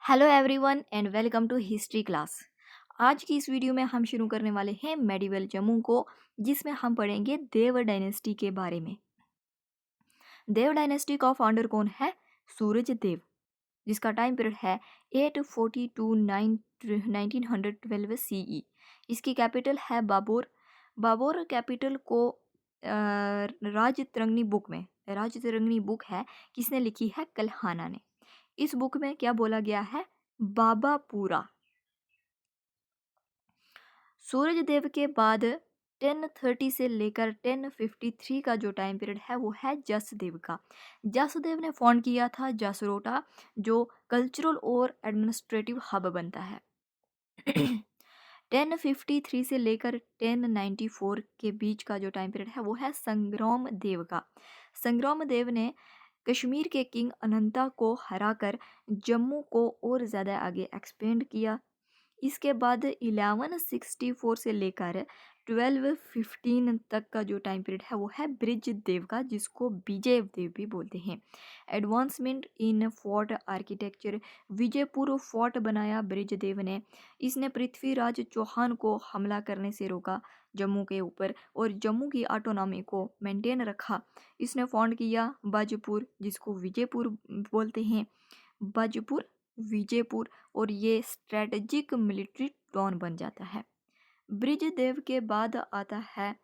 Hello everyone and welcome to history class. आज की इस वीडियो में हम शुरू करने वाले हैं मेडिवल जम्मू को, जिसमें हम पढ़ेंगे देव डायनेस्टी के बारे में। देव डायनेस्टी का फाउंडर कौन है? सूरज देव, जिसका टाइम पीरियड है 840 टू 1912 सीई। इसकी कैपिटल है बाबोर। बाबोर कैपिटल को राजतरंगिणी बुक है, किसने लिखी है? कल्हाना ने। इस बुक में क्या बोला गया है? बाबापूरा। सूरज देव के बाद 1030 से लेकर 1053 का जो टाइम पीरियड है वो है जसदेव का। जसदेव ने फाउंड किया था जसरोटा, जो कल्चरल और एडमिनिस्ट्रेटिव हब बनता है। 1053 से लेकर 1094 के बीच का जो टाइम पीरियड है वो है संग्राम देव का। संग्राम देव ने कश्मीर के किंग अनंता को हराकर जम्मू को और ज़्यादा आगे एक्सपेंड किया। इसके बाद 1164 से लेकर 1215 तक का जो टाइम पीरियड है वो है ब्रिज देव का, जिसको विजय देव भी बोलते हैं। Advancement in fort architecture, Vijaypur fort बनाया ब्रिज देव ने। इसने पृथ्वीराज चौहान को हमला करने से रोका जम्मू के ऊपर और जम्मू की ऑटोनॉमी को मेंटेन रखा। इसने फाउंड किया बाजपुर, जिसको विजयपुर बोलते हैं। बाजपुर, विजयपुर, और ये स्ट्रेटजिक मिलिट्री टाउन बन जाता है। ब्रिजदेव के बाद आता है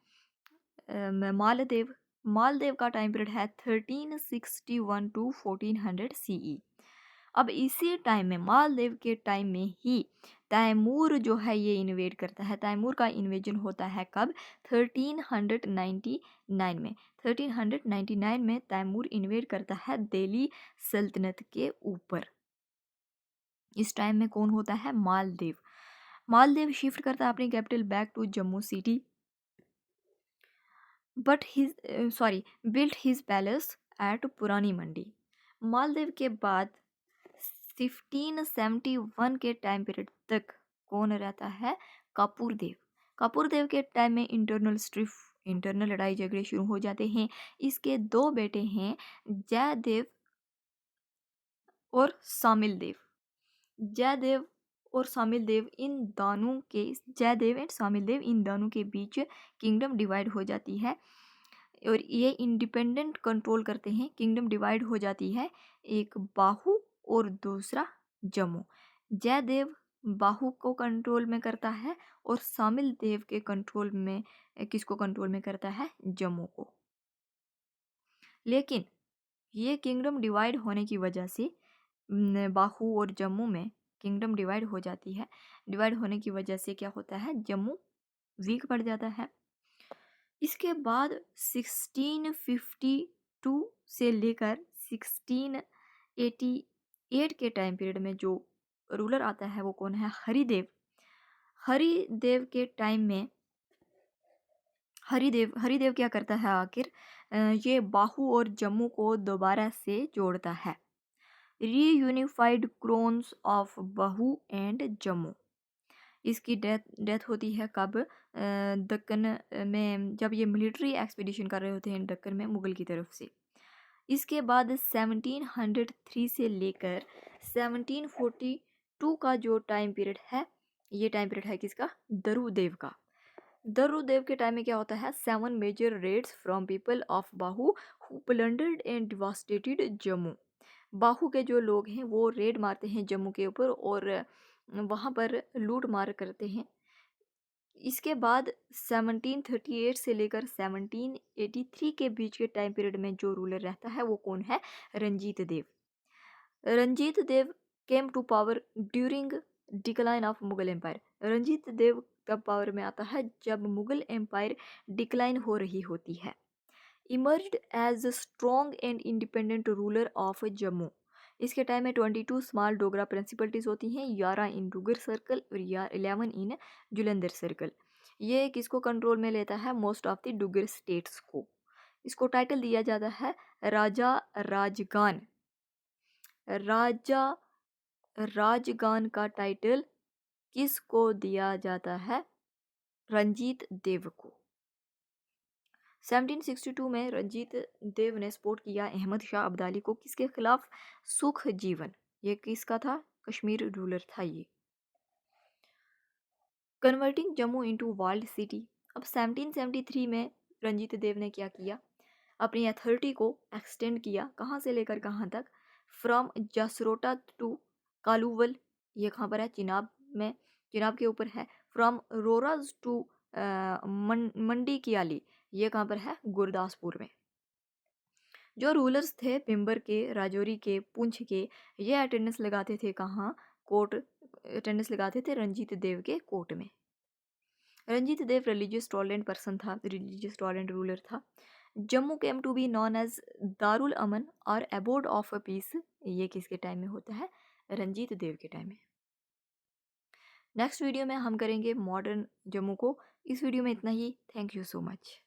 मालदेव। मालदेव का टाइम पीरियड है 1361 टू 1400 सीई। अब इसी टाइम में, मालदेव के टाइम में ही तैमूर जो है ये इन्वेड करता है। तैमूर का इन्वेजन होता है कब? 1399 में। 1399 में तैमूर इन्वेड करता है दिल्ली सल्तनत के ऊपर। इस टाइम में कौन होता है? मालदेव। मालदेव शिफ्ट करता है अपनी capital back to Jammu city, but built his palace at Purani Mandi. Maldev के बाद 1571 के टाइम पीरियड तक कौन रहता है? कपूर देव। कपूर देव के टाइम में इंटरनल लड़ाई झगड़े शुरू हो जाते हैं। इसके दो बेटे हैं, जयदेव और शामिल देव। जयदेव और शामिल देव इन दोनों के जयदेव एंड शामिल देव इन दोनों के बीच किंगडम डिवाइड हो जाती है और ये इंडिपेंडेंट कंट्रोल करते हैं। किंगडम डिवाइड हो जाती है, एक बाहू और दूसरा जम्मू। जयदेव बाहू को कंट्रोल में करता है और शामिल देव के कंट्रोल में किसको कंट्रोल में करता है? जम्मू को। लेकिन ये किंगडम डिवाइड होने की वजह से बाहू और जम्मू में किंगडम डिवाइड हो जाती है। डिवाइड होने की वजह से क्या होता है? जम्मू वीक पड़ जाता है। इसके बाद 1652 से लेकर 1688 के टाइम पीरियड में जो रूलर आता है वो कौन है? हरिदेव। हरिदेव के टाइम में हरिदेव क्या करता है आखिर? ये बाहू और जम्मू को दोबारा से जोड़ता है। Reunified crowns of Bahu and Jammu. इसकी डेथ होती है कब? दक्कन में, जब ये मिलिट्री एक्सपीडिशन कर रहे होते हैं दक्कन में मुगल की तरफ से। इसके बाद 1703 से लेकर 1742 का जो टाइम पीरियड है, ये टाइम पीरियड है किसका? दरुदेव का। दरुदेव के टाइम में क्या होता है? 7 major raids from people of Bahu who plundered and devastated Jammu. Bahu के जो लोग हैं वो रेड मारते हैं जम्मू के ऊपर और वहाँ पर लूट मार करते हैं। इसके बाद 1738 से लेकर 1783 के बीच के टाइम पीरियड में जो रूलर रहता है वो कौन है? Ranjit Dev. Ranjit Dev came to power during decline of Mughal empire. Ranjit Dev तब पावर में आता है जब मुगल एम्पायर डिक्लाइन हो रही होती है। Emerged as strong and independent ruler of Jammu. इसके टाइम में 22 स्मॉल डोगरा प्रिंसिपलिटीज होती हैं, 11 इन डुगर सर्कल और 11 इन जुलंधर सर्कल। ये किसको कंट्रोल में लेता है? Most of the Duggar states को। इसको टाइटल दिया जाता है राजा राजगान। राजा राजगान का टाइटल किसको दिया जाता है? रंजीत देव को। 1762 में रंजीत देव ने सपोर्ट किया अहमद शाह अब्दाली को। किसके खिलाफ? सुख जीवन। ये किसका था? कश्मीर रूलर था ये। Converting Jammu into world city. अब 1773 में रंजीत देव ने क्या किया, अपनी अथॉरिटी को एक्सटेंड किया, कहाँ से लेकर कहाँ तक, फ्रॉम जसरोटा टू कालूवल, ये कहाँ पर है, चिनाब में, चिनाब के ऊपर है, फ्रॉम रोराज टू मंडी कियाली, ये कहाँ पर है, गुरदासपुर में। जो रूलर्स थे भिम्बर के, राजौरी के, पुंछ के, ये अटेंडेंस लगाते थे कहाँ, कोर्ट, अटेंडेंस लगाते थे रंजीत देव के कोर्ट में। Ranjit Dev religious tolerant person था, रिलीजियस टॉलरेंट रूलर था। Jammu came to be known as Darul Aman और एबोर्ड ऑफ पीस, ये किसके टाइम में होता है, रंजीत देव के टाइम में। नेक्स्ट वीडियो में हम करेंगे मॉडर्न जम्मू को। इस वीडियो में इतना ही। Thank you so much.